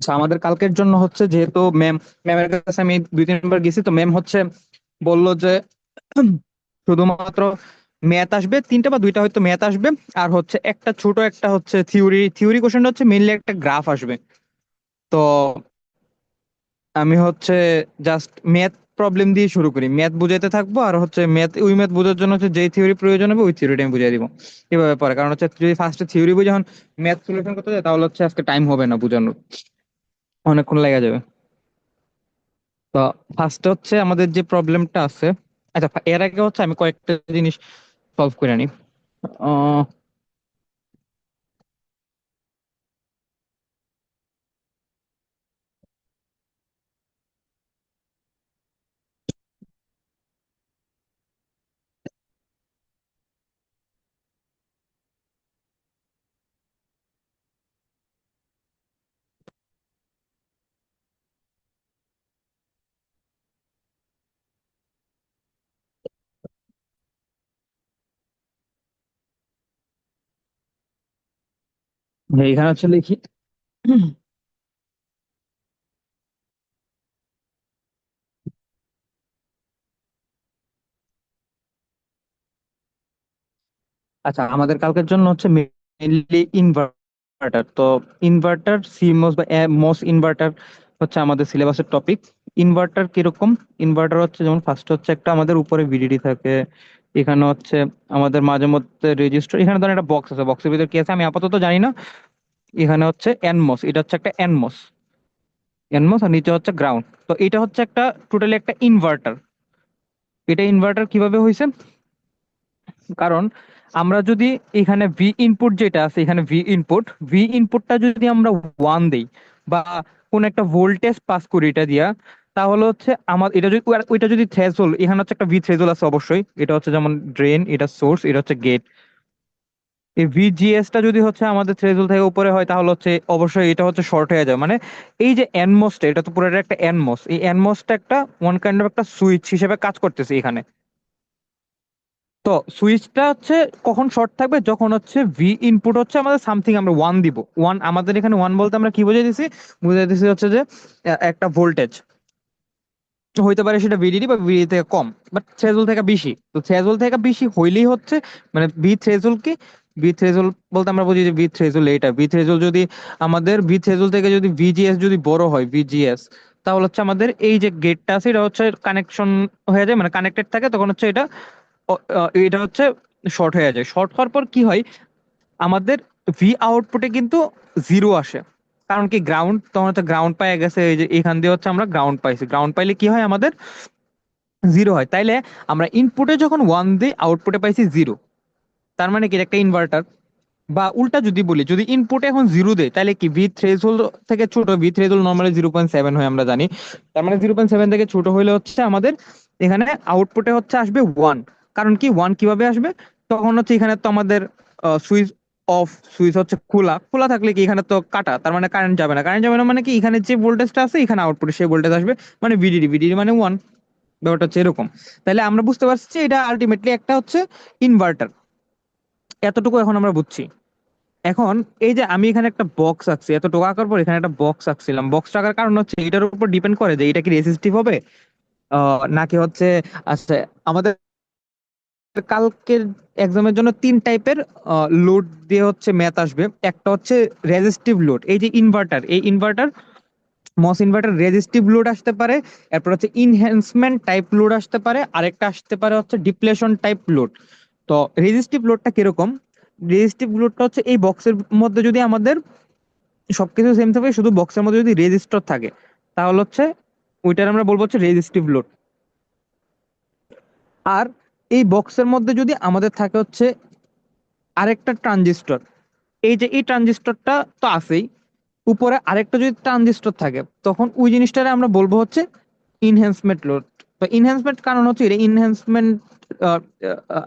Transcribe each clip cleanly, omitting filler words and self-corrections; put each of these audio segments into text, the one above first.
আচ্ছা, আমাদের কালকের জন্য হচ্ছে, যেহেতু ম্যামের কাছে আমি 2-3 বার গেছি, তো ম্যাম হচ্ছে বললো যে শুধুমাত্র ম্যাথ আসবে, 3টা বা 2টা হয়তো ম্যাথ আসবে, আর হচ্ছে একটা ছোট একটা হচ্ছে থিওরি কোশ্চেন, হচ্ছে মেইনলি একটা গ্রাফ আসবে। তো আমি হচ্ছে জাস্ট ম্যাথ প্রবলেম দিয়ে শুরু করি, ম্যাথ বুঝাইতে থাকবো, আর হচ্ছে ম্যাথ বোঝার জন্য হচ্ছে যেই থিওরি প্রয়োজন হবে ওই থিওরিটা আমি বুঝাই দিব এভাবে পরে। কারণ হচ্ছে যদি ফার্স্টে থিওরি বুঝে যখন ম্যাথ সলিউশন করতে যায়, তাহলে হচ্ছে আজকে টাইম হবে না বুঝানোর, অনেকক্ষণ লেগে যাবে। তো ফার্স্টে হচ্ছে আমাদের যে প্রবলেমটা আছে, আচ্ছা এর আগে হচ্ছে আমি কয়েকটা জিনিস সলভ করে নিই। আহ, এইখানে হচ্ছে লিখি। আচ্ছা, আমাদের কালকের জন্য হচ্ছে মেইনলি ইনভার্টার। তো ইনভার্টার, সিমোস বা মোস ইনভার্টার হচ্ছে আমাদের সিলেবাসের টপিক। ইনভার্টার কিরকম? ইনভার্টার হচ্ছে যেমন ফার্স্ট হচ্ছে একটা আমাদের উপরে ভিডিডি থাকে, এখানে হচ্ছে আমাদের মাঝে মধ্যে রেজিস্টার, এখানে ধরেন একটা বক্স আছে, বক্সের ভিতরে কি আছে আমি আপাতত জানি না। এখানে হচ্ছে এনমোস, এটা হচ্ছে একটা এনমোস, এনমোস, আর নিচে হচ্ছে গ্রাউন্ড। তো এটা হচ্ছে একটা টোটালি একটা ইনভার্টার। এটা ইনভার্টার কিভাবে হয়েছে? কারণ আমরা যদি এখানে ভি ইনপুট যেটা আছে, এখানে ভি ইনপুটটা যদি আমরা 1 দেই, বা কোন একটা ভোল্টেজ পাস করি এটা দিয়া, তাহলে হচ্ছে আমার এটা যদি ওইটা যদি থ্রেশহোল্ড, এখানে হচ্ছে একটা ভি থ্রেশহোল্ড আছে অবশ্যই, এটা হচ্ছে যেমন ড্রেন, এটা সোর্স, এটা হচ্ছে গেট। এই ভিজিএস টা যদি হচ্ছে আমাদের থ্রেশহোল্ড থেকে উপরে হয়, তাহলে হচ্ছে অবশ্যই এটা হচ্ছে শর্ট হয়ে যায়। মানে এই যে এনমোসটা, এটা তো পুরো একটা এনমোস, এই এনমোসটা একটা ওয়ান কাইন্ড অফ একটা সুইচ হিসেবে কাজ করতেছে এখানে। তো সুইচটা হচ্ছে কখন শর্ট থাকবে? যখন হচ্ছে ভি ইনপুট হচ্ছে আমাদের সামথিং আমরা 1 দিব। আমাদের এখানে 1 বলতে আমরা কি বুঝাই দিছি? বুঝাই দিছি হচ্ছে যে একটা ভোল্টেজ হইতে পারে, সেটা ভিডিডি বা ভিডিডি থেকে কম, বাট থ্রেশহোল্ড থেকে বেশি। তো থ্রেশহোল্ড থেকে বেশি হইলেই হচ্ছে, মানে ভি থ্রেশহোল্ড কি, ভি থ্রেশহোল্ড বলতে আমরা বুঝি যে ভি থ্রেশহোল্ড এটা, ভি থ্রেশহোল্ড যদি আমাদের ভি থ্রেশহোল্ড থেকে যদি ভিজিএস যদি বড় হয়, ভিজিএস, তাহলে হচ্ছে আমাদের এই যে গেটটা আছে এটা হচ্ছে কানেকশন হয়ে যায়, মানে কানেক্টেড থাকে, তখন হচ্ছে এটা এটা হচ্ছে শর্ট হয়ে যায়। শর্ট হওয়ার পর কি হয়, আমাদের ভি আউটপুটে কিন্তু জিরো আসে। কারণ কি, গ্রাউন্ড, তখন হচ্ছে গ্রাউন্ড পাই গেছে, এই যে এখান দিয়ে হচ্ছে আমরা গ্রাউন্ড পাইছি, গ্রাউন্ড পাইলে কি হয় আমাদের জিরো হয়। তাইলে আমরা ইনপুটে যখন 1 দিই, আউটপুটে পাইছি জিরো। তার মানে কি, এটা একটা ইনভার্টার। বা উল্টা যদি বলি, যদি ইনপুটে এখন জিরো দেয়, তাহলে কি ভি থ্রেশহোল্ড থেকে ছোট, ভি থ্রেশহোল্ড নর্মালি 0.7 হয় আমরা জানি। তার মানে 0.7 থেকে ছোট হইলে হচ্ছে আমাদের এখানে আউটপুটে হচ্ছে আসবে 1। কারণ কি, 1 কিভাবে আসবে? তখন হচ্ছে এখানে তো আমাদের সুইচ অফ, সুইচ হচ্ছে খোলা, খোলা থাকলে কি এখানে তো কাটা, তার মানে কারেন্ট যাবে না, কারেন্ট যাবে না মানে কি, এখানে যে ভোল্টেজটা আছে এখানে আউটপুটে সেই ভোল্টেজ আসবে, মানে ভিডিডি, ভিডিডি মানে 1। ব্যাপারটা হচ্ছে এরকম। তাহলে আমরা বুঝতে পারছি যে এটা আলটিমেটলি একটা হচ্ছে ইনভার্টার। এতটুকু এখন আমরা বুঝছি। এখন এই যে আমি এখানে একটা বক্স আঁকছি, এতটুকু আঁকার পর এখানে একটা বক্স আঁকছিলাম, বক্স আঁকার কারণ হচ্ছে এটার উপর ডিপেন্ড করে যে এটা কি রেসিস্টিভ হবে, নাকি হচ্ছে, আচ্ছা, আমাদের কালকের এক্সামের জন্য 3 টাইপের লোড দিয়ে হচ্ছে ম্যাথ আসবে। একটা হচ্ছে রেজিস্টিভ লোড, এই যে ইনভার্টার, এই ইনভার্টার মস ইনভার্টার রেজিস্টিভ লোড আসতে পারে। এরপর হচ্ছে ইনহ্যান্সমেন্ট টাইপ লোড আসতে পারে, আরেকটা আসতে পারে হচ্ছে ডিপ্লেশন টাইপ লোড। তো রেজিস্টিভ লোডটা কিরকম? রেজিস্টিভ লোডটা হচ্ছে এই বক্সের মধ্যে যদি আমাদের সবকিছু সেম থাকে, শুধু বক্সের মধ্যে যদি রেজিস্টর থাকে, তাহলে হচ্ছে ওইটার আমরা বলবো হচ্ছে রেজিস্টিভ লোড। আর এই বক্সের মধ্যে যদি আমাদের থাকে হচ্ছে আরেকটা ট্রানজিস্টর, এই যে এই ট্রানজিস্টরটা তো আছেই, উপরে আরেকটা যদি ট্রানজিস্টর থাকে, তখন ওই জিনিসটারে আমরা বলবো হচ্ছে ইনহ্যান্সমেন্ট লোড। তো ইনহ্যান্সমেন্ট কারণ হচ্ছে এটা ইনহ্যান্সমেন্ট,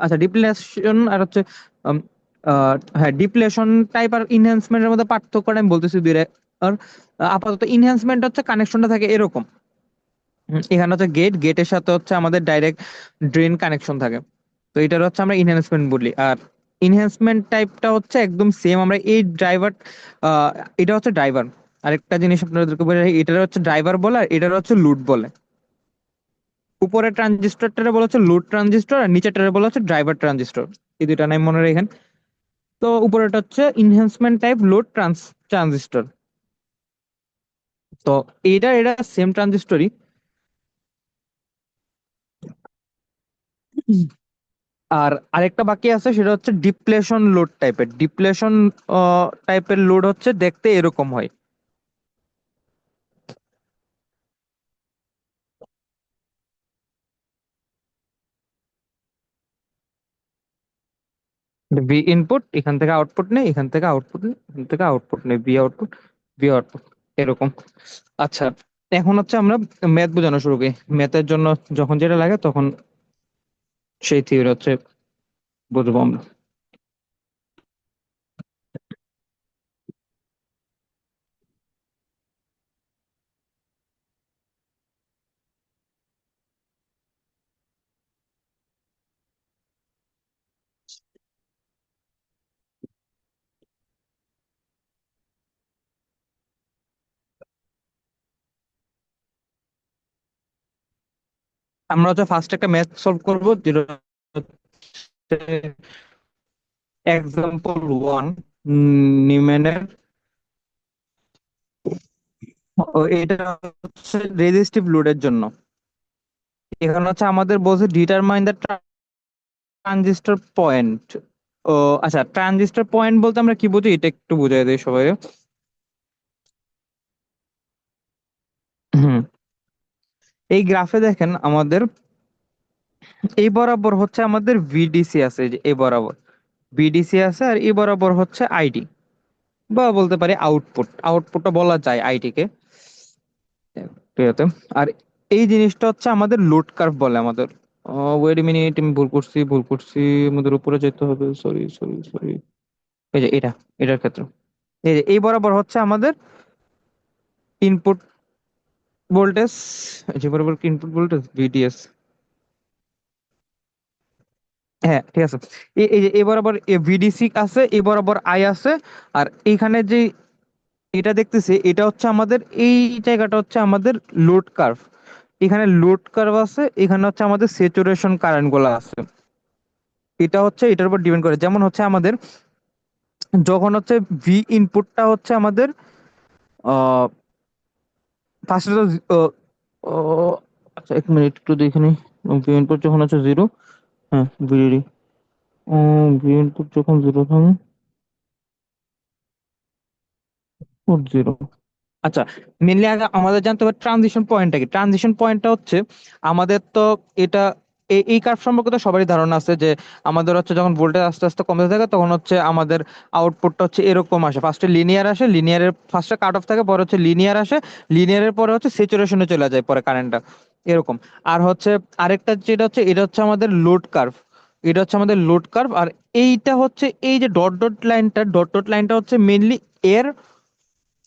আচ্ছা ডিপ্লেশন আর হচ্ছে উম, হ্যাঁ, ডিপ্লেশন টাইপ আর ইনহ্যান্সমেন্টের মধ্যে পার্থক্যটা আমি বলতেছি দুইটা। আর আপাতত ইনহ্যান্সমেন্ট হচ্ছে কানেকশনটা থাকে এরকম। এখানে হচ্ছে গেটের সাথে হচ্ছে আমাদের ডাইরেক্ট ড্রেন কানেকশন থাকে। তো এটার হচ্ছে আমরা ইনহ্যান্সমেন্ট বলি। আর ইনহ্যান্সমেন্ট টাইপটা হচ্ছে একদম সেম, আমরা এই ড্রাইভার, এটা হচ্ছে ড্রাইভার, আরেকটা জিনিস আপনাদেরকে বলে রাখি, এটার হচ্ছে ড্রাইভার বলে আর এটার হচ্ছে লুট বলে। উপরের ট্রানজিস্টরটারে বলা হচ্ছে লুট ট্রানজিস্টর আর নিচেরটারে বলা হচ্ছে ড্রাইভার ট্রানজিস্টর। এই দুইটা নাম মনে রাখেন। তো উপরেরটা হচ্ছে ইনহ্যান্সমেন্ট টাইপ লোড ট্রানজিস্টর। তো এটা সেম ট্রানজিস্টরই। আর আরেকটা বাকি আছে, সেটা হচ্ছে ডিপ্লেশন লোড টাইপের। ডিপ্লেশন টাইপের লোড হচ্ছে দেখতে এরকম হয়। ভি ইনপুট, এখান থেকে আউটপুট নেই, এখান থেকে আউটপুট নেই, এখান থেকে আউটপুট নেই, ভি আউটপুট, ভি আউটপুট, এরকম। আচ্ছা, এখন হচ্ছে আমরা ম্যাথ বোঝানো শুরু করি। ম্যাথের জন্য যখন যেটা লাগে তখন সেই থিওরি হচ্ছে বুঝবো আমরা। আমরা হচ্ছে ফার্স্ট একটা ম্যাথ সলভ করবো, যেটা হচ্ছে এক্সাম্পল ওয়ান, নিউম্যানের। এটা হচ্ছে রেজিস্টিভ লোডের জন্য। এখানে হচ্ছে আমাদের বলছে ডিটারমাইন দ্য ট্রানজিস্টর পয়েন্ট। ও আচ্ছা, ট্রানজিস্টর পয়েন্ট বলতে আমরা কি বুঝি এটা একটু বুঝাই দিই সবাই। হুম, এই গ্রাফে দেখেন আমাদের এই বরাবর হচ্ছে আমাদের ভিডিসি আছে, যে এই বরাবর ভিডিসি আছে, আর এই বরাবর হচ্ছে আইডি, বা বলতে পারি আউটপুট। আউটপুটটা বলা যায় আইডি কে, ঠিক আছে। আর এই জিনিসটা হচ্ছে আমাদের লোড কার্ভ বলে আমাদের। ওয়েট মিনিট, আমি ভুল করছি, ভুল করছি। আমাদের উপরে যেতে হবে, সরি সরি সরি। এই যে এটা, এটার ক্ষেত্রে এই যে এই বরাবর হচ্ছে আমাদের ইনপুট ভোল্টেজ, যে বরাবর ইনপুট ভোল্টেজ ভিডিএস। হ্যাঁ, ঠিক আছে। এই যে এই বরাবর ভিডিসি আছে, এই বরাবর আই আছে। আর এইখানে যে এটা দেখতেছি, এটা হচ্ছে আমাদের এই জায়গাটা হচ্ছে আমাদের লোড কার্ভ। এখানে লোড কার্ভ আছে, এখানে হচ্ছে আমাদের স্যাচুরেশন কারেন্ট গুলো আছে। এটা হচ্ছে এটার উপর ডিপেন্ড করে। যেমন হচ্ছে আমাদের যখন হচ্ছে ভি ইনপুটটা হচ্ছে আমাদের আহ ফার্স্টে তো আচ্ছা, এক মিনিট একটু দেখে নিই। ভি ইনপুট যখন হচ্ছে জিরো, হ্যাঁ ভিডিডি, ভি ইনপুট যখন জিরো থাকে, জিরো। আচ্ছা, মেনলি আগে আমাদের জানতে হবে ট্রানজিশন পয়েন্টটা কি। ট্রানজিশন পয়েন্টটা হচ্ছে আমাদের তো এটা এই কার্ভ সম্পর্কে তো সবারই ধারণা আছে, যে আমাদের হচ্ছে যখন ভোল্টেজ আস্তে আস্তে কমতে থাকে তখন হচ্ছে আমাদের আউটপুটটা হচ্ছে এরকম আসে। ফার্স্টে লিনিয়ার আসে, লিনিয়ারের ফার্স্টে কাট অফ থাকে, পরে হচ্ছে লিনিয়ার আসে, লিনিয়ারের পরে হচ্ছে স্যাচুরেশনে চলে যায় পরে কারেন্টটা, এরকম। আর হচ্ছে আরেকটা যেটা হচ্ছে, এটা হচ্ছে আমাদের লোড কার্ভ। এটা হচ্ছে আমাদের লোড কার্ভ। আর এইটা হচ্ছে এই যে ডট ডট লাইনটা, ডট ডট লাইনটা হচ্ছে মেনলি এর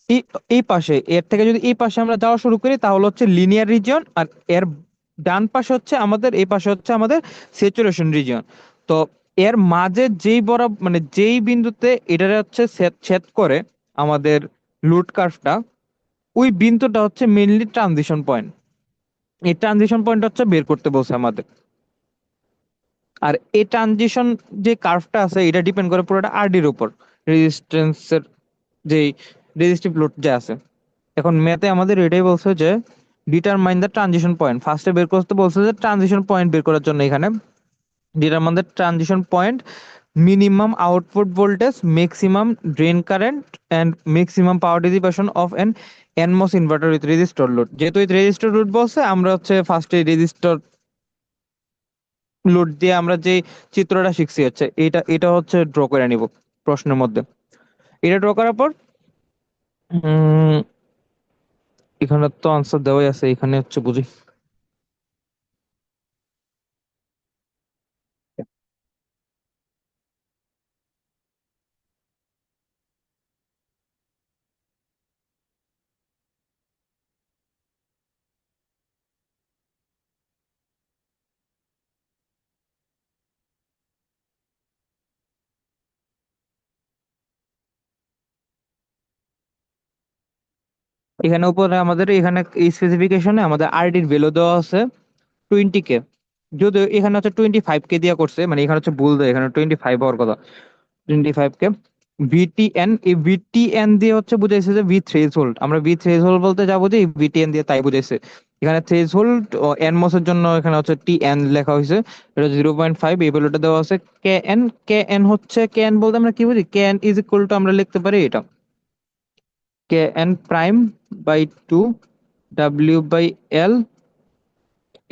এই এই পাশে, এর থেকে যদি এই পাশে আমরা যাওয়া শুরু করি তাহলে হচ্ছে লিনিয়ার রিজিয়ন, আর এর ডান পাশে হচ্ছে আমাদের, এই পাশে হচ্ছে আমাদের স্যাচুরেশন রিজিয়ন। তো এর মাঝে যেই বড় মানে যেই বিন্দুতে এটা হচ্ছে ছেদ ছেদ করে আমাদের লুট কার্ভটা, ওই বিন্দুটা হচ্ছে মেইনলি ট্রানজিশন পয়েন্ট। এই ট্রানজিশন পয়েন্ট হচ্ছে বের করতে বলছে আমাদের। আর এই ট্রানজিশন যে কার্ভটা আছে এটা ডিপেন্ড করে পুরোটা আরডির উপর, রেজিস্ট্যান্সের যেই রেজিস্টিভ লোড যে আছে। এখন ম্যাথে আমাদের এটাই বলছে যে ডিটারমাইন দ্য ট্রানজিশন পয়েন্ট। ফার্স্টে বের করতে বলছে যে ট্রানজিশন পয়েন্ট বের করার জন্য এখানে determine the transition point, minimum output voltage, maximum drain current, and maximum power dissipation of N NMOS inverter with resistor load. যেহেতু উইথ রেজিস্টর লোড বলছে, আমরা হচ্ছে ফার্স্টে রেজিস্টর লোড দিয়ে আমরা যে চিত্রটা শিখছি হচ্ছে এটা, এটা হচ্ছে ড্র করে নিব প্রশ্নের মধ্যে। এটা ড্র করার পর উম, এখানে তো আনসার দেওয়াই আছে, এখানে হচ্ছে বুঝি। এখানে উপরে আমাদের এখানে এই স্পেসিফিকেশনে আমাদের আরডির ভ্যালু দেওয়া আছে 20K। যদিও এখানে হচ্ছে 25K দিয়ে করছে, মানে এখানে হচ্ছে ভুল দেয়, এখানে 25 হওয়ার কথা। 25K। ভিটিএন, এই ভিটিএন দিয়ে হচ্ছে বুঝাইছে যে ভি থ্রেশহোল্ড, আমরা ভি থ্রেশহোল্ড বলতে যাবো যে ভিটিএন দিয়ে তাই বুঝাইছে। এখানে থ্রেশহোল্ড এন মসের জন্য এখানে হচ্ছে টি এন লেখা হয়েছে, এটা 0.5, এই ভ্যালুটা দেওয়া আছে। কে এন, কে এন হচ্ছে, কে এন বলতে আমরা কি বুঝি, K N is equal to আমরা লিখতে পারি এটা K N prime by 2 W by L,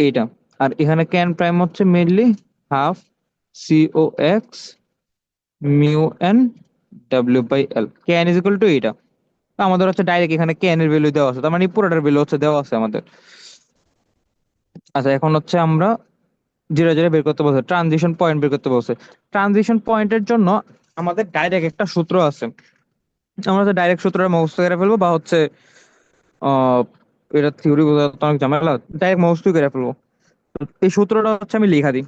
এইটা। আর এখানে কে এন প্রাইম হচ্ছে mainly half C O X mu N W by L, K N is equal to এইটা। তো আমাদের হচ্ছে ডাইরেক্ট এখানে কে এন এর ভ্যালু দেওয়া আছে, তার মানে এই পুরোটার ভ্যালু হচ্ছে দেওয়া আছে আমাদের। আচ্ছা, এখন হচ্ছে আমরা জিরো জিরো বের করতে বলছে, ট্রানজিশন পয়েন্ট বের করতে বলছে। ট্রানজিশন পয়েন্টের জন্য আমাদের ডাইরেক্ট একটা সূত্র আছে, আমরা হচ্ছে ডাইরেক্ট সূত্রটা মুখস্থ করে ফেলবো, বা হচ্ছে আহ এটা থিওরি বোঝা তো অনেক ঝামেলা, ডাইরেক্ট মুখস্থ করে ফেলবো। এই সূত্রটা হচ্ছে আমি লিখা দিই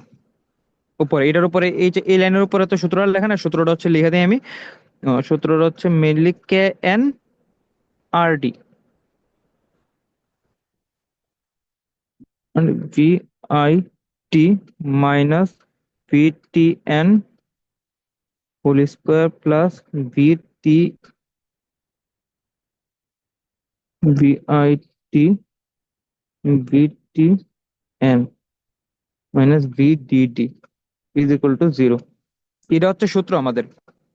উপরে, এটার উপরে, এই যে এই লাইনের উপরে তো সূত্রটা লেখা না, সূত্রটা হচ্ছে লিখে দিই আমি। সূত্রটা হচ্ছে mainly K N R D V I T minus V T N whole square plus V T V I T V T N minus V D T is equal to zero. এটা হচ্ছে সূত্র আমাদের।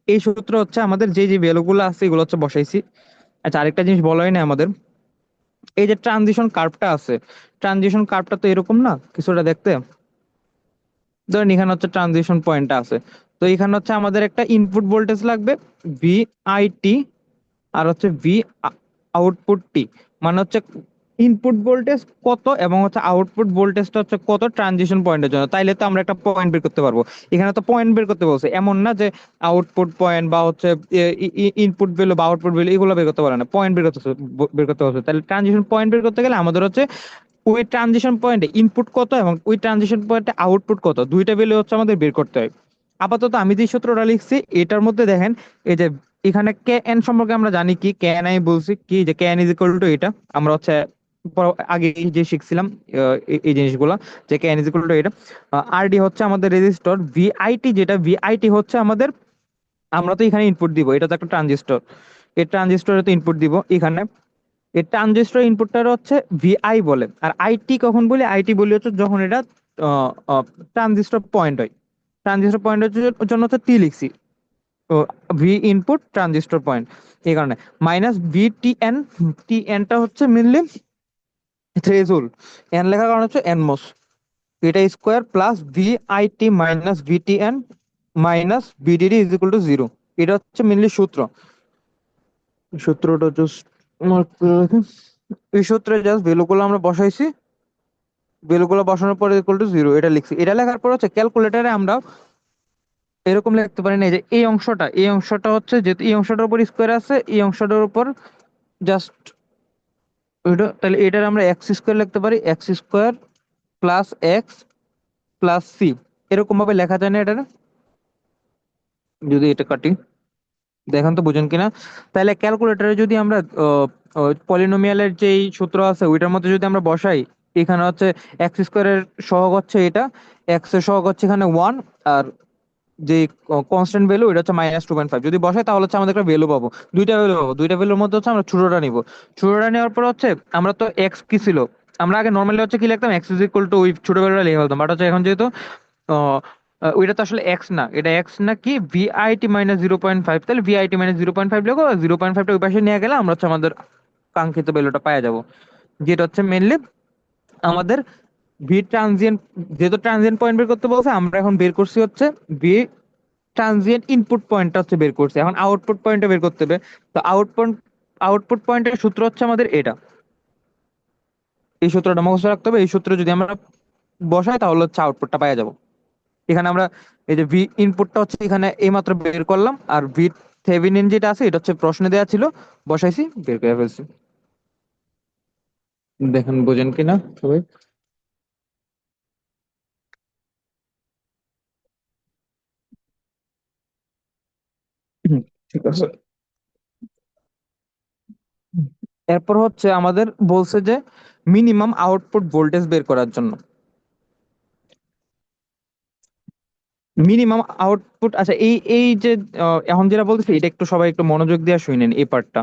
এই সূত্র হচ্ছে আমাদের যে যে ভ্যালু গুলো আছে এগুলো হচ্ছে বসাইছি। আচ্ছা, আরেকটা জিনিস বলা হয় না আমাদের, এই যে ট্রানজিশন কার্ভটা আছে, ট্রানজিশন কার্ভটা তো এরকম না কিছুটা দেখতে। ধরেন এখানে হচ্ছে ট্রানজিশন পয়েন্টটা আছে, তো এখানে হচ্ছে আমাদের একটা ইনপুট ভোল্টেজ লাগবে ভি আই টি, আর হচ্ছে ভি আউটপুট টি। মানে হচ্ছে ইনপুট ভোল্টেজ কত এবং হচ্ছে আউটপুট ভোল্টেজটা হচ্ছে কত ট্রানজিশন পয়েন্টের জন্য, তাইলে তো আমরা একটা পয়েন্ট বের করতে পারবো। এখানে তো পয়েন্ট বের করতে বলছে, এমন না যে আউটপুট পয়েন্ট বা হচ্ছে ইনপুট ভ্যালু বা আউটপুট ভ্যালু এগুলো বের করতে পারে না, পয়েন্ট বের করতে বলছে। তাহলে ট্রানজিশন পয়েন্ট বের করতে গেলে আমাদের হচ্ছে ওই ট্রানজিশন পয়েন্টে ইনপুট কত এবং ওই ট্রানজিশন পয়েন্টে আউটপুট কত, দুইটা ভ্যালু হচ্ছে আমাদের বের করতে হয়। আপাতত আমি যে সূত্রটা লিখছি এটার মধ্যে দেখেন, এই যে এখানে কে এন সম্পর্কে আমরা জানি কি, কে এন আমি বলছি কি যে কে এন ইজ ইকুয়াল টু এটা, আমরা হচ্ছে আগে যে শিখছিলাম এই জিনিসগুলো, যে কে এন ইজ ইকুয়াল টু এটা। আর ডি হচ্ছে আমাদের রেজিস্টর, ভিআইটি যেটা ভিআইটি হচ্ছে আমাদের, আমরা তো এখানে ইনপুট দিব, এটা তো একটা ট্রানজিস্টর, এই ট্রানজিস্টরে তো ইনপুট দিব এখানে। এই ট্রানজিস্টর ইনপুটটা হচ্ছে ভিআই বলে। আর আইটি কখন বলি, আইটি বলি হচ্ছে যখন এটা ট্রানজিস্টর পয়েন্ট হয়। ট্রানজিস্টর পয়েন্টের জন্য হচ্ছে টি লিখছি, তো ভি ইনপুট ট্রানজিস্টর পয়েন্ট, এই কারণে। মাইনাস ভি টি এন, টি এনটা হচ্ছে মেনলি থ্রেশহোল্ড, এন লেখার কারণ হচ্ছে এনমোস, এটা square plus V I T minus V T N minus VDD is equal to zero. এটা হচ্ছে মেনলি সূত্র। সূত্রটা জাস্ট মার্ক করে রাখেন। এই সূত্রে জাস্ট ভ্যালুগুলো আমরা বসাইছি, ভ্যালুগুলো বসানোর পরে ইকুয়াল টু জিরো এটা লিখছি। এটা লেখার পর হচ্ছে ক্যালকুলেটারে আমরা এরকম লিখতে পারি না, যে এই অংশটা হচ্ছে যেহেতু এই অংশটার উপর স্কোয়ার আছে, এই অংশটার উপর জাস্ট ওইটা, তাহলে এটার আমরা এক্স স্কোয়ার লিখতে পারি, X square plus X plus C, এরকম ভাবে লেখা যায় না এটা? যদি এটা কাটি, দেখেন তো বুঝেন কিনা। তাহলে ক্যালকুলেটরে যদি আমরা পলিনোমিয়ালের যেই সূত্র আছে ওইটার মধ্যে যদি আমরা বসাই, এখানে হচ্ছে এক্স স্কোয়ারের সহগ হচ্ছে এটা, এক্স এর সহগ হচ্ছে এখানে ওয়ান, আর যে কনস্ট্যান্ট ভ্যালু এটা হচ্ছে -2.5, যদি বসাই তাহলে হচ্ছে আমাদের একটা ভ্যালু পাবো, দুইটা ভ্যালু পাবো। দুইটা ভ্যালুর মধ্যে হচ্ছে আমরা ছোটটা নিব, ছোটটা নেওয়ার পর হচ্ছে আমরা তো এক্স কি ছিল, আমরা আগে নর্মালি হচ্ছে কি লিখতাম, এক্স ইজ ইকুয়াল টু ওই ছোট ভ্যালুটা লিখে ফেলতাম, বাট হচ্ছে এখন যেহেতু ওইটা তো আসলে এক্স না, এটা এক্স না কি ভিআইটি -0.5, তাহলে ভিআইটি -0.5 লিখো, 0.5টা ওই পাশে নিয়ে গেলে আমরা হচ্ছে আমাদের কাঙ্ক্ষিত ভ্যালুটা পাওয়া যাবো, যেটা হচ্ছে মেনলি আমাদের ভি ট্রানজিয়েন্ট। যেহেতু ট্রানজিয়েন্ট পয়েন্ট বের করতে বলছে, আমরা এখন বের করছি হচ্ছে ভি ট্রানজিয়েন্ট ইনপুট পয়েন্টটা হচ্ছে বের করছি, এখন আউটপুট পয়েন্টটা বের করতে হবে। তো আউটপুট পয়েন্টের সূত্র হচ্ছে আমাদের এটা, এই সূত্রটা মুখস্থ রাখতে হবে। এই সূত্র যদি আমরা বসাই তাহলে হচ্ছে আউটপুটটা পাওয়া যাবো। এখানে আমরা এই যে ভি ইনপুটটা হচ্ছে এখানে এইমাত্র বের করলাম, আর ভি থেভেনিন যেটা আছে এটা হচ্ছে প্রশ্নে দেওয়া ছিল, বসাইছি, বের করে ফেলছি। দেখেন বোঝেন কিনা সবাই। হুম, ঠিক আছে। এরপর হচ্ছে আমাদের বলছে যে মিনিমাম আউটপুট ভোল্টেজ বের করার জন্য মিনিমাম আউটপুট, আচ্ছা এই এই যে এখন যেটা বলতেছি এটা একটু সবাই একটু মনোযোগ দিয়ে শুনেন। এই পার্টটা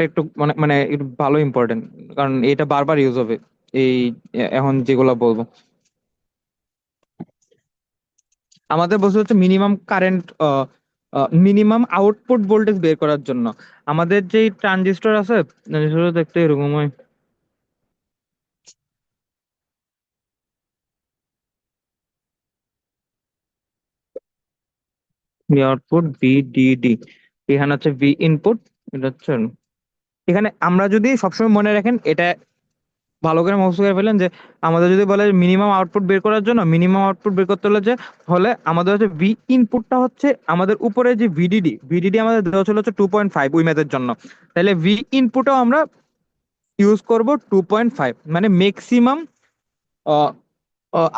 একটু মানে একটু ভালো ইম্পর্টেন্ট, কারণ এটা বারবার ইউজ হবে এই এখন যেগুলো বলবো। আমাদের বলছে হচ্ছে minimum current, minimum output voltage বের করার জন্য আমাদের যে ট্রানজিস্টর আছে, ট্রানজিস্টর দেখতে এরকম হয়, ভি আউটপুট ভিডিডি, এখানে হচ্ছে ভি ইনপুট, এটা হচ্ছে, এখানে আমরা যদি সবসময় মনে রাখেন এটা ভালো করে মুখস্থ করে ফেলেন যে আমাদের যদি বলে মিনিমাম আউটপুট বের করার জন্য, মিনিমাম আউটপুট বের করতে হলে যে হলে আমাদের হচ্ছে ভি ইনপুটটা হচ্ছে আমাদের উপরে যে ভিডিডি আমাদের দেওয়া ছিল হচ্ছে 2.5 ওই ম্যাথের জন্য, তাহলে ভি ইনপুটও আমরা ইউজ করব 2.5, মানে ম্যাক্সিমাম।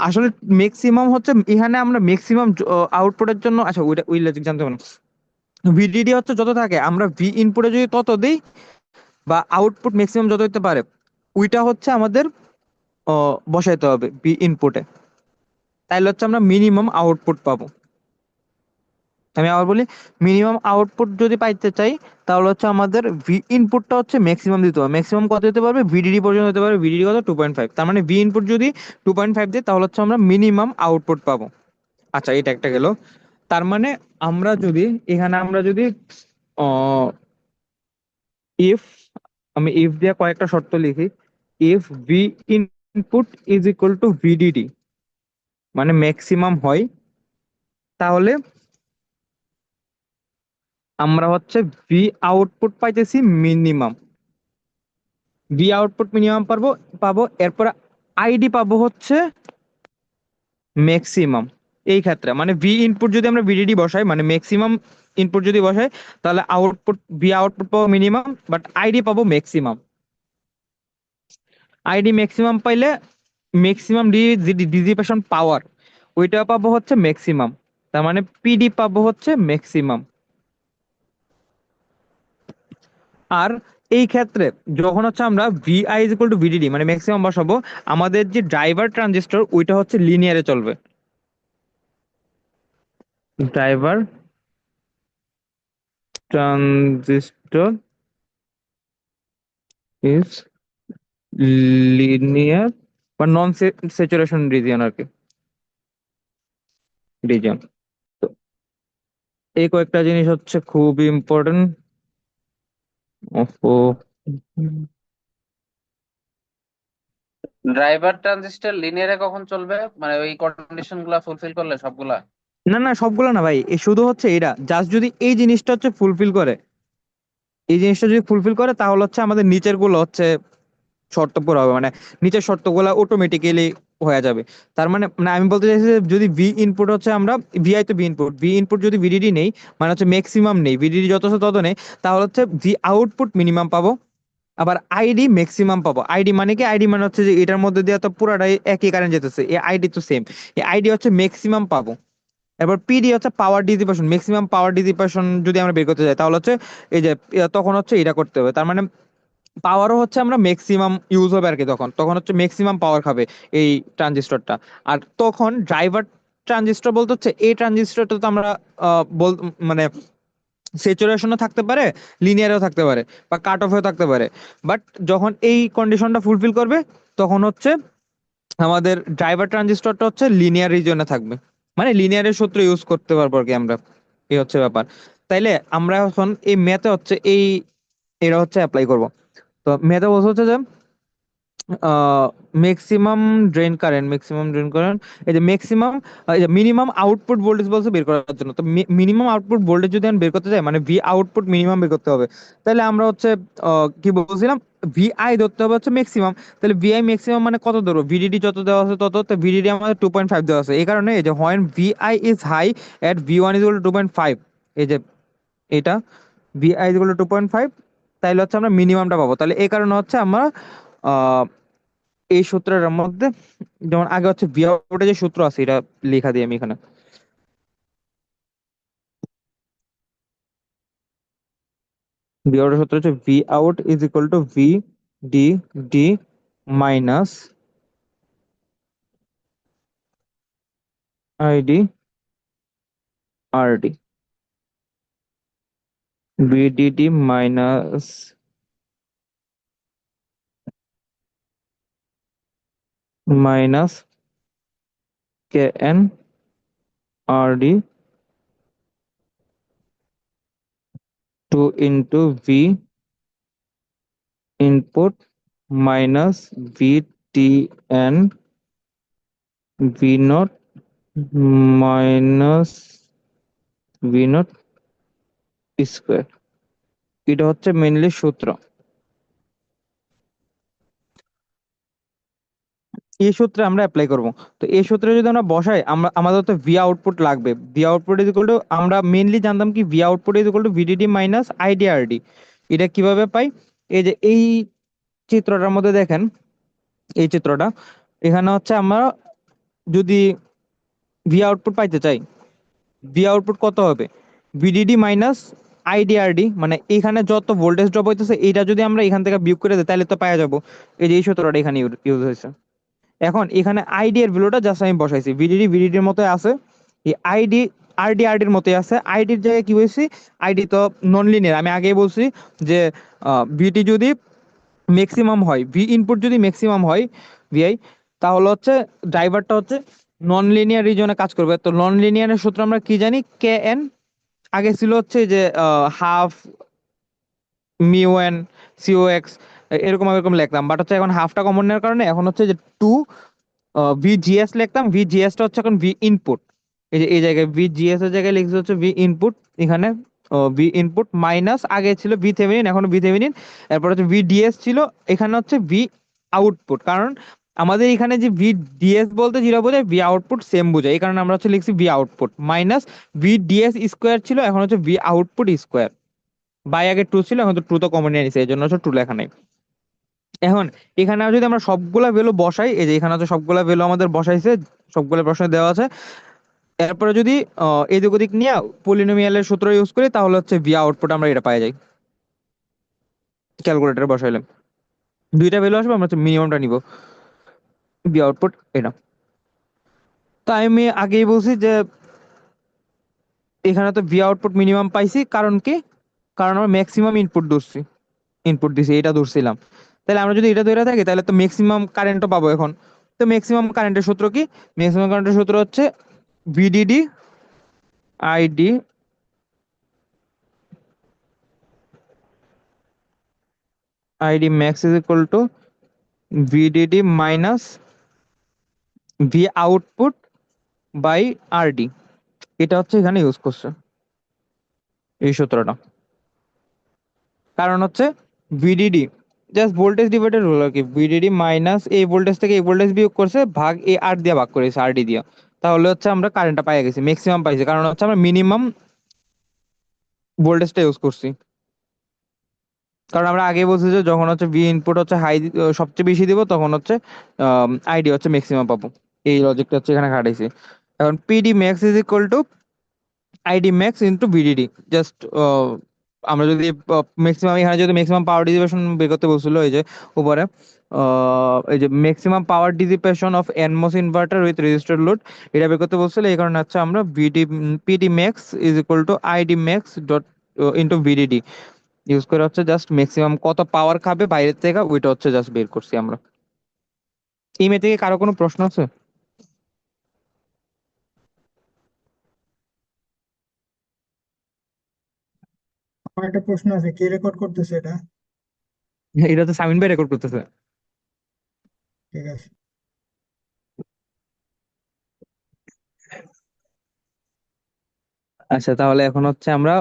আসলে ম্যাক্সিমাম হচ্ছে এখানে আমরা ম্যাক্সিমাম আউটপুটের জন্য, আচ্ছা ওইটা ওই লজিক জানতে হবে না। ভিডিডি হচ্ছে যত থাকে আমরা ভি ইনপুটে যদি তত দিই বা আউটপুট ম্যাক্সিমাম যত হতে পারে, ওইটা হচ্ছে আমাদের বসাইতে হবে ভি ইনপুটে, তাইলে হচ্ছে আমরা মিনিমাম আউটপুট পাবো। আমি আবার বলি, মিনিমাম আউটপুট যদি পাইতে চাই তাহলে হচ্ছে আমাদের ভি ইনপুটটা হচ্ছে ম্যাক্সিমাম দিতে হবে। ম্যাক্সিমাম কত দিতে পারবে, ভিডিডি পর্যন্ত দিতে পারবে, ভিডিডি কত 2.5, তার মানে ভি ইনপুট যদি 2.5 দিই তাহলে হচ্ছে আমরা মিনিমাম আউটপুট পাবো। আচ্ছা এটা একটা গেল। তার মানে আমরা যদি এখানে আমরা যদি ইফ, আমি ইফ দিয়ে কয়েকটা শর্ত লিখি, if V input is equal to VDD মানে ম্যাক্সিমাম হয়, তাহলে আমরা হচ্ছে ভি আউটপুট পাইতেছি মিনিমাম, ভি আউটপুট মিনিমাম পাবো এরপর আইডি পাবো হচ্ছে ম্যাক্সিমাম। এই ক্ষেত্রে মানে ভি ইনপুট যদি আমরা ভিডিডি বসাই মানে ম্যাক্সিমাম ইনপুট যদি বসাই, তাহলে আউটপুট ভি আউটপুট পাবো মিনিমাম, বাট আইডি পাবো ম্যাক্সিমাম। আইডি ম্যাক্সিমাম পাইলে ম্যাক্সিমাম ডিজিপারেশন পাওয়ার ওইটা পাবো হচ্ছে ম্যাক্সিমাম, তার মানে পিডি পাবো হচ্ছে ম্যাক্সিমাম। আর এই ক্ষেত্রে যখন হচ্ছে আমরা VI is equal to VDD মানে ম্যাক্সিমাম বসাবো, আমাদের যে ড্রাইভার ট্রানজিস্টর ওইটা হচ্ছে লিনিয়ারে চলবে। ড্রাইভার ট্রানজিস্টর ইজ লিনিয়ার বা নন স্যাচুরেশন রিজিয়ন আর কি, রিজিয়ন। তো এই কয়েকটা জিনিস হচ্ছে খুব ইম্পর্টেন্ট। ও ড্রাইভার ট্রানজিস্টর লিনিয়ারে কখন চলবে, মানে ওই কন্ডিশন গুলা ফুলফিল করলে সবগুলা? না না, সবগুলো না ভাই, এই শুধু হচ্ছে এটা জাস্ট যদি এই জিনিসটা হচ্ছে ফুলফিল করে, এই জিনিসটা যদি ফুলফিল করে তাহলে হচ্ছে আমাদের নিচের গুলো হচ্ছে শর্ত পুরো হবে, মানে নিচের শর্তগুলো অটোমেটিক্যালি হয়ে যাবে। তার মানে মানে আমি বলতে চাইছি যে যদি ভি ইনপুট হচ্ছে আমরা ভিআই তো ভি ইনপুট যদি ভিডিডি নেই মানে হচ্ছে ম্যাক্সিমাম নেই, ভিডিডি যত আছে তত নেই, তাহলে হচ্ছে ভি আউটপুট মিনিমাম পাবো, আবার আইডি ম্যাক্সিমাম পাবো। আইডি মানে কি, আইডি মানে হচ্ছে যে এটার মধ্যে দিয়ে তো পুরাটাই একই কারেন্ট যেতেছে, এই আইডি তো সেম, এই আইডি হচ্ছে ম্যাক্সিমাম পাবো। এবার পিডি হচ্ছে পাওয়ার ডিসিপেশন, ম্যাক্সিমাম পাওয়ার ডিসিপেশন যদি আমরা বের করতে চাই তাহলে হচ্ছে এই যে তখন হচ্ছে এটা করতে হবে। তার মানে পাওয়ারও হচ্ছে আমরা ম্যাক্সিমাম ইউজ হবে আর কি, তখন তখন হচ্ছে ম্যাক্সিমাম পাওয়ার খাবে এই ট্রানজিস্টরটা। আর তখন ড্রাইভার ট্রানজিস্টর বলতে হচ্ছে এই ট্রানজিস্টরটা তো আমরা মানে স্যাচুরেশনও থাকতে পারে, লিনিয়ারও থাকতে পারে, বা কাট অফও থাকতে পারে। বাট যখন এই কন্ডিশনটা ফুলফিল করবে তখন হচ্ছে আমাদের ড্রাইভার ট্রানজিস্টরটা হচ্ছে লিনিয়ার রিজিয়নে থাকবে, মানে লিনিয়ারের সূত্র ইউজ করতে পারবো আর কি আমরা। এই হচ্ছে ব্যাপার। তাইলে আমরা এখন এই ম্যাথে হচ্ছে এই এটা হচ্ছে অ্যাপ্লাই করব। তো ম্যাথে বলতে হচ্ছে যে ম্যাক্সিমাম ড্রেন কারেন্ট এই যে ম্যাক্সিমাম, এই যে মিনিমাম আউটপুট ভোল্টেজ বলছে বের করার জন্য। তো মিনিমাম আউটপুট ভোল্টেজ যদি আমি বের করতে চাই মানে ভি আউটপুট মিনিমাম বের করতে হবে, তাহলে আমরা হচ্ছে কি বলছিলাম, ভিআই ধরতে হবে হচ্ছে ম্যাক্সিমাম। তাহলে ভিআই ম্যাক্সিমাম মানে কত ধরবো, ভিডিডি যত দেওয়া আছে তত, তো ভিডিডি আমাদের 2.5 দেওয়া আছে, এই কারণে এই যে when VI is high at V one is equal to 2.5, এই যে এটা ভিআই ইজ ইকুয়াল টু 2.5, তাইলে হচ্ছে আমরা মিনিমামটা পাবো। তাহলে এই কারণে হচ্ছে আমরা এই সূত্রের মধ্যে যেমন আগে হচ্ছে ভিআউটের যে সূত্র আছে এটা লেখা দিই আমি এখানে। ভি আউটের সূত্র হচ্ছে V out is equal to V D D minus ID R D. VDD minus K N R D two into V input minus V T N V naught minus V naught square. এটা হচ্ছে mainly সূত্র। এই সূত্রে আমরা apply করব। তো এই সূত্রে যদি আমরা বসাই, আমরা আমাদের তো ভি আউটপুট লাগবে। V output is equal to, আমরা মেইনলি জানতাম কি V output is equal to VDD minus IDRD. এটা কিভাবে পাই? এই যে এই চিত্রটার মধ্যে দেখেন, এই চিত্রটা এখানে হচ্ছে আমরা যদি ভি আউটপুট পাইতে চাই, ভি আউটপুট কত হবে? ভিডিডি মাইনাস আইডিআরডি, মানে এখানে যত ভোল্টেজ ড্রপ হইতেছে এইটা যদি আমরা এখান থেকে বিয়োগ করে দিই তাহলে তো পাওয়া যাবো। এই যে এই সূত্রটা এখানে ইউজ হয়েছে। এখন এখানে আইডি এর ভ্যালুটা জাস্ট আমি বসাইছি, ভিডিডির মতো আছে। এই আইডি আরডির মতোই আছে। আইডির জায়গায় কি হয়েছে, আইডি তো নন লিনিয়ার, আমি আগেই বলছি যে ভিটি যদি ম্যাক্সিমাম হয়, ভি ইনপুট যদি ম্যাক্সিমাম হয় ভিআই, তাহলে হচ্ছে ড্রাইভারটা হচ্ছে নন লিনিয়ার রিজনে কাজ করবে। তো নন লিনিয়ারের সূত্র আমরা কি জানি, কে এন। আগে ছিল হচ্ছে যে half mu N CO x, এরকম এরকম লিখতাম, বাট হচ্ছে এখন হাফটা কমন নেওয়ার কারণে এখন হচ্ছে যে টু ভিজিএস লিখতাম। ভিজিএস টা হচ্ছে এখন ভি ইনপুট। এই যে এই জায়গায় ভিজিএস এর জায়গায় লিখছে হচ্ছে ভি ইনপুট। এখানে ভি ইনপুট মাইনাস, আগে ছিল ভি থেভেনিন, এখন ভি থেভেনিন। এরপর হচ্ছে ভিডিএস ছিল, এখানে হচ্ছে ভি আউটপুট। কারণ আমাদের এখানে যে ভিডিএস বলতে যেটা বোঝায় ভি আউটপুট সেম বোঝায়, এই কারণে আমরা হচ্ছে লিখছি V output minus VDS square ছিল, এখন হচ্ছে ভি আউটপুট স্কোয়ার। বাই আগে টু ছিল, এখন তো টু তো কমন নিয়ে নিছে, এই জন্য হচ্ছে টু লেখা নাই। এখন এখানে যদি আমরা সবগুলা ভ্যালু বসাই, এই যে এখানে হচ্ছে সবগুলা ভ্যালু আমাদের বসাইছে, সবগুলো প্রশ্নে দেওয়া আছে। এরপরে যদি এদিক ওদিক নিয়ে পলিনোমিয়ালের সূত্র ইউজ করি, তাহলে হচ্ছে ভি আউটপুট আমরা এটা পাই যাই ক্যালকুলেটরে বসাইলে। দুইটা ভ্যালু আসবে, আমরা হচ্ছে মিনিমামটা নিব, ভি আউটপুট এটা। তো আমি আগেই বলছি যে এখানে তো ভি আউটপুট মিনিমাম পাইছি, কারণ কি? কারণ আমরা ম্যাক্সিমাম ইনপুট দিছি, এটা ধরছিলাম। তাহলে আমরা যদি এটা ধরে থাকি তাহলে তো ম্যাক্সিমাম কারেন্টও পাবো এখন। তো ম্যাক্সিমাম কারেন্টের সূত্র কি? ম্যাক্সিমাম কারেন্টের সূত্র হচ্ছে VDD ID ID max is equal to VDD minus V output by RD. এটা হচ্ছে এখানে ইউজ করছে এই সূত্রটা। কারণ হচ্ছে VDD just voltage divider rule আর কি, ভিডিডি মাইনাস এই ভোল্টেজ থেকে এই ভোল্টেজ বিয়োগ করছে, ভাগ এ আর দিয়ে ভাগ করেছে আরডি দিয়ে। তাহলে হচ্ছে আমরা কারেন্টটা পাই গেছি, ম্যাক্সিমাম পাইছি, কারণ হচ্ছে আমরা মিনিমাম ভোল্টেজটা ইউজ করছি। কারণ আমরা আগে বলছি যে যখন হচ্ছে ভি ইনপুট হচ্ছে হাই, সবচেয়ে বেশি দিব, তখন হচ্ছে আইডি হচ্ছে ম্যাক্সিমাম পাবো। এই লজিকটা হচ্ছে এখানে খাটাইছি। এখন PD max is equal to ID max into VDD. Just আমরা যদি ম্যাক্সিমাম, এখানে যদি ম্যাক্সিমাম পাওয়ার ডিসিপেশন বের করতে বলছিল, এই যে উপরে এই যে maximum power dissipation of NMOS inverter with registered load, এটা বের করতে বলছিল। এই কারণে হচ্ছে আমরা PD max is equal to ID max dot into VDD use করে হচ্ছে জাস্ট ম্যাক্সিমাম কত পাওয়ার খাবে বাইরের থেকে, ওইটা হচ্ছে জাস্ট বের করছি আমরা। এই মে থেকে কারো কোনো প্রশ্ন আছে? আমার একটা প্রশ্ন আছে, কে রেকর্ড করতেছে এটা? এটা তো সামিন ভাই রেকর্ড করতেছে। ঠিক আছে। আচ্ছা, তাহলে এখন হচ্ছে আমরা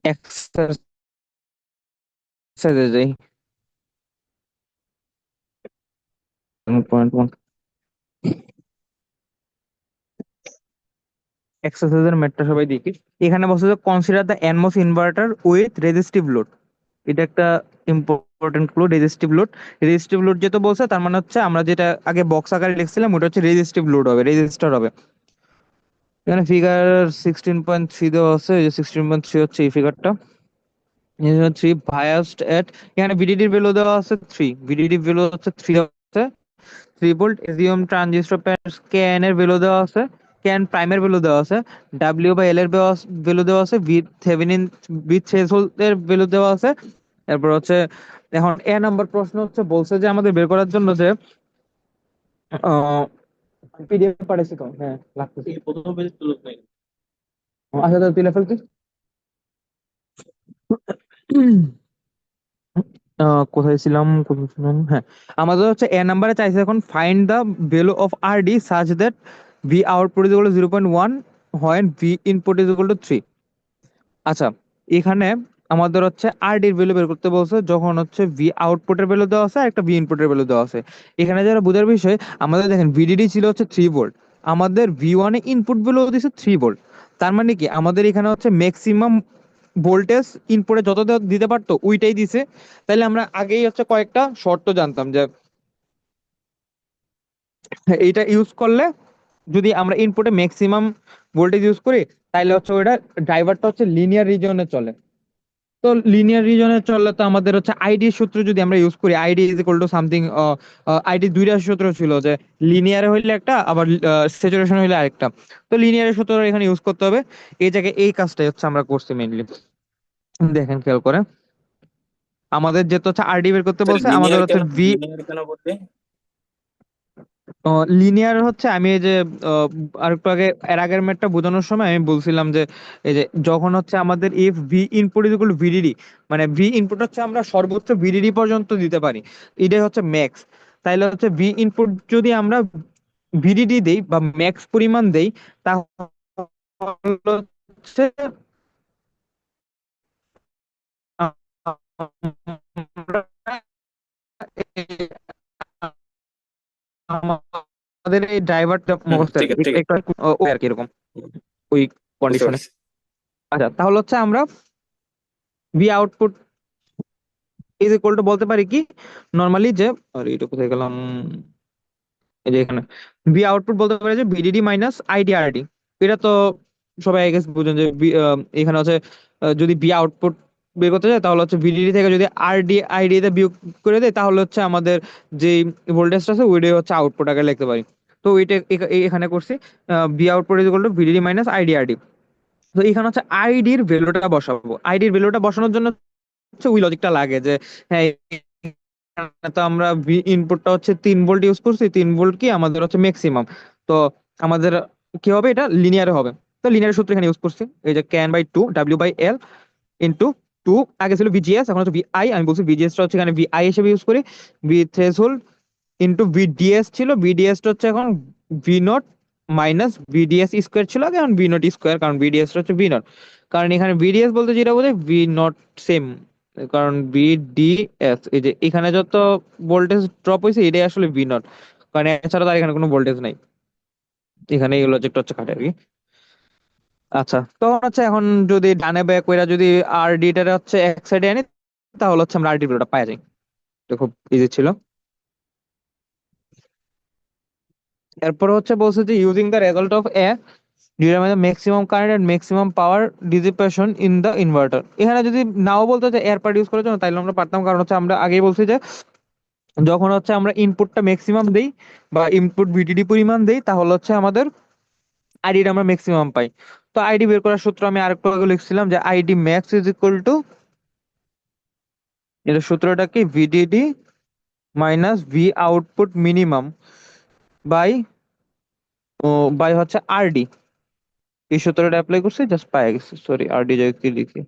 এক্সারসাইজে যাই। পয়েন্ট ওয়ান, এক্সারসাইজের ম্যাথটা সবাই দেখি। এখানে বলছে যে consider the NMOS inverter with resistive load. এটা একটা important clue, resistive load. Resistive load যেটা বলছে তার মানে হচ্ছে আমরা যেটা আগে বক্স আকারে লিখছিলাম ওটা হচ্ছে রেজিস্টিভ লোড হবে, রেজিস্টার হবে। এখানে ফিগার 16.3 দেওয়া আছে, এই যে 16.3 হচ্ছে এই ফিগারটা। 3 বায়াসড এট, এখানে ভিডিডির ভ্যালু দেওয়া আছে 3, ভিডিডি ভ্যালু হচ্ছে 3 আছে। 3 ভোল্ট এজিওম ট্রানজিস্টর ক্যান এর ভ্যালু দেওয়া আছে, ক্যান প্রাইমের ভ্যালু দেওয়া আছে, ডাব্লিউ বাই এল এর ভ্যালু দেওয়া আছে, ভি থেভেনিন ভি থ্রেশহোল্ড এর ভ্যালু দেওয়া আছে। এরপর হচ্ছে এখন নাম্বার প্রশ্ন হচ্ছে বলছে যে আমাদের বের করার জন্য যে পিডিএফ পাঠাইছি তো, হ্যাঁ লাগতেছে প্রথম পেজ তুলে নাই। আচ্ছা তাহলে তুলে ফেলতে। কোথায় ছিলাম, হ্যাঁ, আমাদের হচ্ছে নাম্বারে চাইছে এখন find the value of R D such that V output is equal to 0.1 when V input is equal to 3। আচ্ছা, এখানে আমাদের হচ্ছে আর ডির ভ্যালু বের করতে বলছে যখন হচ্ছে ভি আউটপুটের ভ্যালু দেওয়া আছে আর একটা ভি ইনপুটের ভ্যালু দেওয়া আছে। এখানে যারা বোঝার বিষয়, আমাদের দেখেন ভিডিডি ছিল হচ্ছে 3 ভোল্ট, আমাদের ভি ওয়ানে ইনপুট ভ্যালু দিচ্ছে 3 ভোল্ট। তার মানে কি আমাদের এখানে হচ্ছে ম্যাক্সিমাম ভোল্টেজ ইনপুটে যত দিতে পারতো ওইটাই দিছে। তাহলে আমরা আগেই হচ্ছে কয়েকটা শর্ত জানতাম যে এইটা ইউজ করলে যদি আমরা ইনপুটে ম্যাক্সিমাম ভোল্টেজ ইউজ করি তাহলে হচ্ছে ওইটা ড্রাইভারটা হচ্ছে লিনিয়ার রিজিয়নে চলে। তো লিনিয়ার রিজনে চললে তো আমাদের হচ্ছে আইডি সূত্র যদি আমরা ইউজ করি, ID is equal to something, ID দুইটা সূত্র ছিল যে লিনিয়ারে হইলে একটা, আবার স্যাচুরেশন হইলে আরেকটা। তো লিনিয়ারের সূত্র এখানে ইউজ করতে হবে। এই জায়গায় এই কাজটাই হচ্ছে আমরা করছি মেইনলি। দেখেন খেয়াল করে, আমাদের যেহেতু হচ্ছে আরডি বের করতে স্যার বলছে, আমাদের লিনিয়ার হচ্ছে কেন, ভি লিনিয়ার কেন বলতে? লিনিয়ার হচ্ছে, আমি এই যে আহ, আরেকটু আগে এর আগের ম্যাথটা বোঝানোর সময় আমি বলছিলাম যে এই যে যখন হচ্ছে আমাদের if V input is equal to VDD, মানে ভি ইনপুট হচ্ছে আমরা সর্বোচ্চ ভিডিডি পর্যন্ত দিতে পারি, এটাই হচ্ছে ম্যাক্স। তাইলে হচ্ছে ভি ইনপুট যদি আমরা ভিডিডি দেই বা ম্যাক্স পরিমাণ দেই তাহলে হচ্ছে আমরা আমাদের এই ড্রাইভারটা মুখস্থ আর ঠিক কি, আছে, ঠিক আছে। একটু ও আর কি এরকম ওই বুঝতে কন্ডিশনে। পারছি। আচ্ছা, তাহলে হচ্ছে আমরা V output is equal two বলতে পারি কি নর্মালি যে, আরে এটা কোথায় গেলাম, এই যে এখানে ভি আউটপুট বলতে পারি যে ভিডিডি মাইনাস আইডি আরডি। এটা তো সবাই আই গেস বুঝেন যে এখানে হচ্ছে যদি ভি আউটপুট বের করতে যায় তাহলে হচ্ছে ভিডিডি থেকে যদি আরডি আইডি তে বিয়োগ করে দেয় তাহলে হচ্ছে আমাদের যে ভোল্টেজটা আছে ওইটাই হচ্ছে আউটপুট আগে লিখতে পারি। তো ওইটা এখানে করছি, V output is equal to VDD minus ID RD. তো এখানে হচ্ছে আইডির ভ্যালুটা বসাবো, আইডির ভ্যালুটা বসানোর জন্য হচ্ছে ওই লজিকটা লাগে যে হ্যাঁ, এখানে তো আমরা ইনপুটটা হচ্ছে 3 ভোল্ট ইউজ করছি, 3 ভোল্ট কি আমাদের হচ্ছে ম্যাক্সিমাম। তো আমাদের কি হবে, এটা লিনিয়ারে হবে। তো লিনিয়ার সূত্র এখানে ইউজ করছি, এই যে can by two W by L into two, আগে ছিল ভিজিএস এখন হচ্ছে ভিআই, আমি বলছি ভিজিএস টা হচ্ছে এখানে ভিআই হিসেবে ইউজ করি। ভি থ্রেশহোল্ড ইন্টু ভিডিএস ছিল, ভিডিএস টা হচ্ছে এখন V naught minus VDS square ছিল আগে, এখন ভি নট স্কোয়ার, কারণ ভিডিএস টা হচ্ছে ভি নট। কারণ এখানে ভিডিএস বলতে যেটা বোঝায় ভি নট সেম, কারণ ভিডিএস এই যে এখানে যত ভোল্টেজ ড্রপ হয়েছে এটাই আসলে ভি নট, কারণ এছাড়া তার এখানে কোনো ভোল্টেজ নাই। এখানে এই লজিকটা হচ্ছে খাটে আর কি। আচ্ছা, তো হচ্ছে এখন যদি ডানে ব্যাক কইরা যদি আর ডিটা হচ্ছে এক সাইডে আনি তাহলে হচ্ছে আমরা আর ডি ভ্যালুটা পাই যাই। তো খুব ইজি ছিল। এরপর হচ্ছে বলছে যে using the result of A determine the maximum current and maximum power dissipation in the inverter. এখানে যদি নাও বলতো যে এয়ার পার্ট ইউজ করার জন্য তাইলে আমরা পারতাম, কারণ হচ্ছে আমরা আগেই বলছি যে যখন হচ্ছে আমরা ইনপুটটা ম্যাক্সিমাম দেই বা ইনপুট ভিডিডি পরিমাণ দেই তাহলে হচ্ছে আমাদের আইডিটা আমরা ম্যাক্সিমাম পাই। তো আইডি বের করার সূত্র আমি আরেকটু আগে লিখছিলাম যে ID max is equal two, এটা সূত্রটা কি, VDD minus V output minimum bye bye হচ্ছে আরডি। এই সূত্রটা অ্যাপ্লাই করছি, জাস্ট পাই গেছি, সরি আরডি জায়গায় কি লিখি,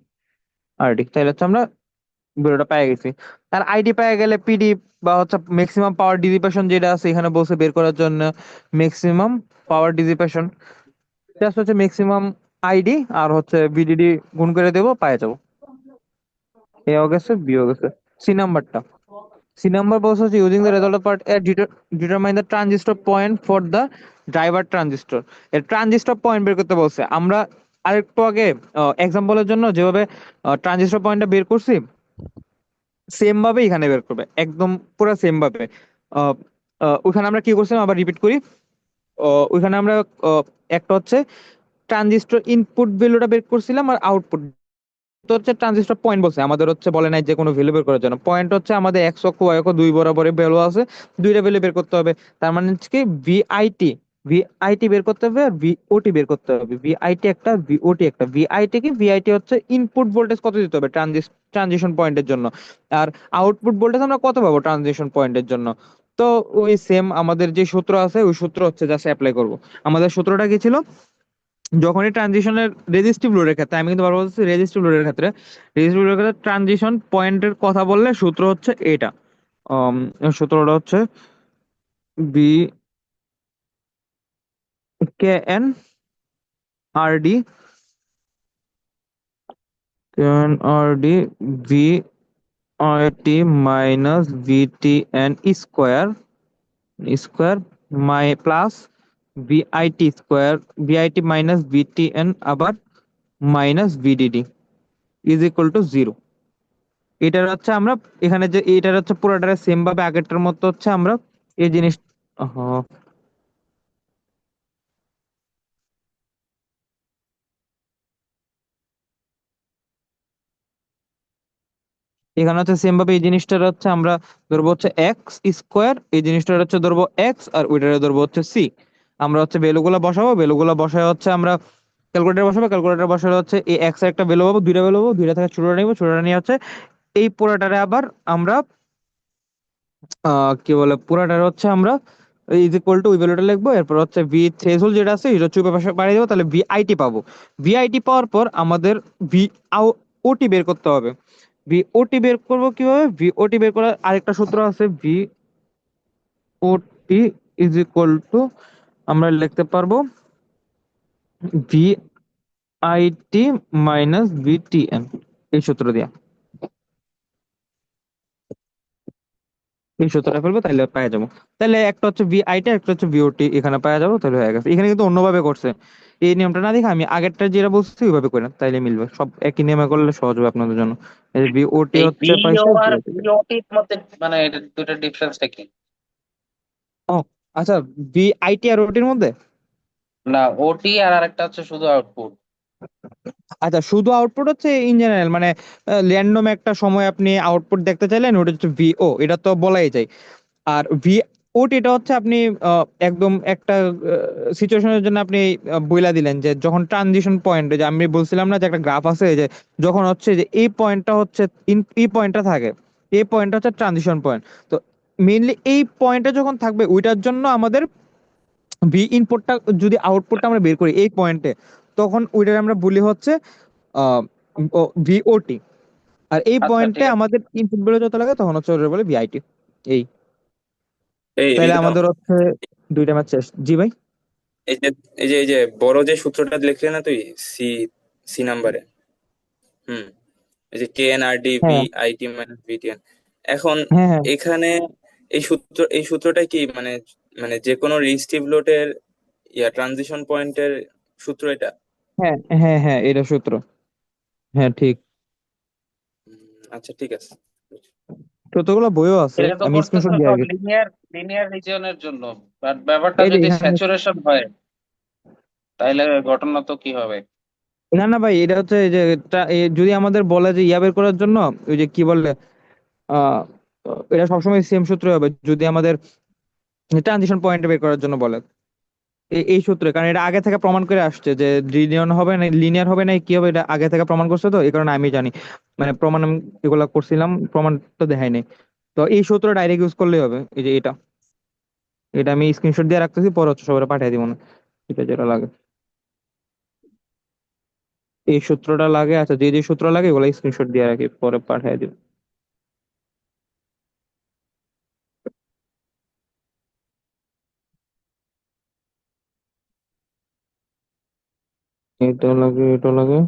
আরডি, তাহলে হচ্ছে আমরা বেরোটা পেয়ে গেছি। তার আইডি পেয়ে গেলে পিডি বা হচ্ছে ম্যাক্সিমাম পাওয়ার ডিসিপেশন যেটা আছে এখানে বলছে বের করার জন্য ম্যাক্সিমাম পাওয়ার ডিসিপেশন, জাস্ট হচ্ছে ম্যাক্সিমাম আইডি আর হচ্ছে ভিডিডি গুণ করে দেবো পায়ে যাবো। এ ও গেছে, বি ও গেছে। সি নাম্বারটা, সি নাম্বার বলছে হচ্ছে using the result of part A determine the transistor point for the driver transistor. এর ট্রানজিস্টর পয়েন্ট বের করতে বলছে। আমরা আরেকটু আগে এক্সাম্পলের জন্য যেভাবে ট্রানজিস্টর পয়েন্টটা বের করছি সেম ভাবে এখানে বের করবে, একদম পুরো সেম ভাবে। আহ, ওইখানে আমরা কি করছিলাম আবার রিপিট করি। ওইখানে আমরা আহ, একটা হচ্ছে ট্রানজিস্টর ইনপুট ভ্যালুটা বের করছিলাম, আর আউটপুট তো হচ্ছে ট্রানজিস্টর পয়েন্ট বলছে আমাদের, হচ্ছে বলে নাই যে কোনো ভ্যালু বের করার জন্য। পয়েন্ট হচ্ছে আমাদের এক্স অক্ষ ওয়াই অক্ষ দুই বরাবরের ভ্যালু আছে, দুইটা ভ্যালু বের করতে হবে। তার মানে হচ্ছে কি ভিআইটি, ভিআইটি বের করতে হবে আর ভিওটি বের করতে হবে। ভিআইটি একটা, ভিওটি একটা। ভিআইটি কি, ভিআইটি হচ্ছে ইনপুট ভোল্টেজ কত দিতে হবে ট্রানজিশন পয়েন্টের জন্য, আর আউটপুট ভোল্টেজ আমরা কত পাবো ট্রানজিশন পয়েন্টের জন্য। তো ওই সেম আমাদের যে সূত্র আছে ওই সূত্র হচ্ছে জাস্ট অ্যাপ্লাই করব। আমাদের সূত্রটা কি ছিল, যখনই ট্রানজিশনের রেজিস্টিভ লোডের ক্ষেত্রে, আমি কিন্তু বারবার বলছি রেজিস্টিভ লোডের ক্ষেত্রে, রেজিস্টিভ লোডের ক্ষেত্রে ট্রানজিশন পয়েন্টের কথা বললে সূত্র হচ্ছে এটা। আম, সূত্রটা হচ্ছে B K N R D, K N R D V I T minus V T N square, square my plus VIT square, VIT minus VTN আবার minus VDD is equal to zero. এটার হচ্ছে আমরা এখানে যে এটার হচ্ছে পুরোটারে same ভাবে আগেরটার মতো হচ্ছে আমরা এই জিনিস, হ্যাঁ, এখানে হচ্ছে সেম ভাবে এই জিনিসটার হচ্ছে আমরা ধরবো হচ্ছে এক্স স্কোয়ার, এই জিনিসটার হচ্ছে ধরবো এক্স, আর ওইটারে ধরবো হচ্ছে সি। আমরা হচ্ছে ভ্যালুগুলো বসাবো, ভ্যালুগুলো বসায় হচ্ছে আমরা ক্যালকুলেটর বসাবো, ক্যালকুলেটর বসালে হচ্ছে এই এক্স এর একটা ভ্যালু পাবো, দুইটা ভ্যালু পাবো, দুইটা থেকে ছোটটা নিবো, ছোটটা নিয়ে হচ্ছে এই পুরোটারে আবার আমরা কি বলে পুরাটার হচ্ছে আমরা ইজ ইকুয়াল টু ওই ভ্যালুটা লিখবো, এরপর হচ্ছে ভি থ্রেশহোল্ড যেটা আছে এটা হচ্ছে ওই পাশে বাড়িয়ে দেবো, তাহলে ভিআইটি পাবো। ভিআইটি পাওয়ার পর আমাদের ভি ওটি বের করতে হবে। ভিওটি বের করবো কিভাবে, ভিওটি বের করার আরেকটা সূত্র আছে, ভিওটি ইজ ইকুয়াল টু আমরা লিখতে পারবো ভিআইটি মাইনাস ভিটিএন, এই সূত্র দিয়া, এই সূত্রটা ফেলবো তাহলে পাওয়া যাবো। তাহলে একটা হচ্ছে ভিআইটা, একটা হচ্ছে ভিওটি, এখানে পাওয়া যাবো, তাহলে হয়ে গেছে। এখানে কিন্তু অন্যভাবে করছে, এই নিয়মটা না দেখে আমি আগেরটা যেটা বলছি ওইভাবে করে তাইলে মিলবে, সব একই নিয়মে করলে সহজ হবে আপনাদের জন্য। এই ভিওটি এই হচ্ছে বিও পাইছে আর VIT তে। বিওটির মধ্যে মানে এটা দুইটা ডিফারেন্সটা কি? ও আচ্ছা, ভিআইটি আর ওটির মধ্যে, না, ওটি আর আরেকটা হচ্ছে শুধু আউটপুট। আচ্ছা শুধু আউটপুট হচ্ছে ইন জেনারেল মানে র্যান্ডম একটা সময় আপনি আউটপুট দেখতে চাইলেন, ওটা হচ্ছে ভিও, এটা তো বলাই যায়। আর ওটি এটা হচ্ছে আপনি একদম একটা সিচুয়েশনের জন্য আপনি বইলা দিলেন যে যখন ট্রানজিশন পয়েন্ট, যে আমি বলছিলাম না যে একটা গ্রাফ আছে যে যখন হচ্ছে যে এই পয়েন্টটা হচ্ছে এই পয়েন্টটা থাকে, এই পয়েন্টটা হচ্ছে ট্রানজিশন পয়েন্ট। তো মেইনলি এই পয়েন্টটা যখন থাকবে ওইটার জন্য আমাদের ভি ইনপুটটা, যদি আউটপুটটা আমরা বের করি এই পয়েন্টে, তখন ওইটার আমরা বলি হচ্ছে ভিওটি। আর এই আচ্ছা, পয়েন্টে ঠিক আছে। আমাদের ইনপুট বেরো যত লাগে তখন হচ্ছে ওটা বলে ভিআইটি। এই তাইলে রিদম, আমাদের হচ্ছে দুইটা ম্যাচ শেষ। জি ভাই। এই যে এই যে বড় যে সূত্রটা লিখলে না তুই, সি সি নাম্বারে, হুম, এই যে কে এন আর ডি ভি হ্যাঁ আই টি মাইনাস ভিটিএন। এখন হ্যাঁ হ্যাঁ এখানে এই সূত্রটা কি মানে, মানে যে কোনো রেজিস্টিভ লোডের ট্রানজিশন পয়েন্টের সূত্র এটা? হ্যাঁ হ্যাঁ হ্যাঁ এটা সূত্র, হ্যাঁ ঠিক। আচ্ছা, ঠিক আছে। সূত্রগুলো বইও আছে, এটা তো আমি করতেছে স্ক্রিনশট দিয়ে সব রাখি। লিনিয়ার লিনিয়ার রিজিয়নের জন্য, বাট ব্যাপারটা এই যে যদি এখানে, স্যাচুরেশন হয় তাহলে ঘটনা তো কি হবে? না না ভাই এটা হচ্ছে এই যে যদি আমাদের বলে যে ইয়া বের করার জন্য, ওই যে কি বললে, আহ এটা সবসময় সেম সূত্র হবে যদি আমাদের ট্রানজিশন পয়েন্ট বের করার জন্য বলে। এই সূত্রে, কারণ এটা আগে থেকে প্রমাণ করে আসছে যে লিনিয়ার হবে না, লিনিয়ার হবে না কি হবে, এটা আগে থেকে প্রমাণ করছে, তো এই কারণে আমি জানি, মানে প্রমাণ আমি এগুলা করছিলাম, প্রমাণ তো দেখাই নাই। তো এই সূত্র ডাইরেক্ট ইউজ করলেই হবে, এই যে এটা, এটা আমি স্ক্রিনশট দিয়ে রাখতেছি, পরে হচ্ছে সবাই পাঠিয়ে দিব না, এটা যেটা লাগে, এই সূত্রটা লাগে। আচ্ছা যে যে সূত্র লাগে এগুলো স্ক্রিনশট দিয়ে রাখি, পরে পাঠিয়ে দিব। এটা লাগে, এটা লাগে।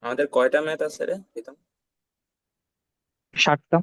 আমাদের কয়টা ম্যাথ আছে রে রিদম? 7টা।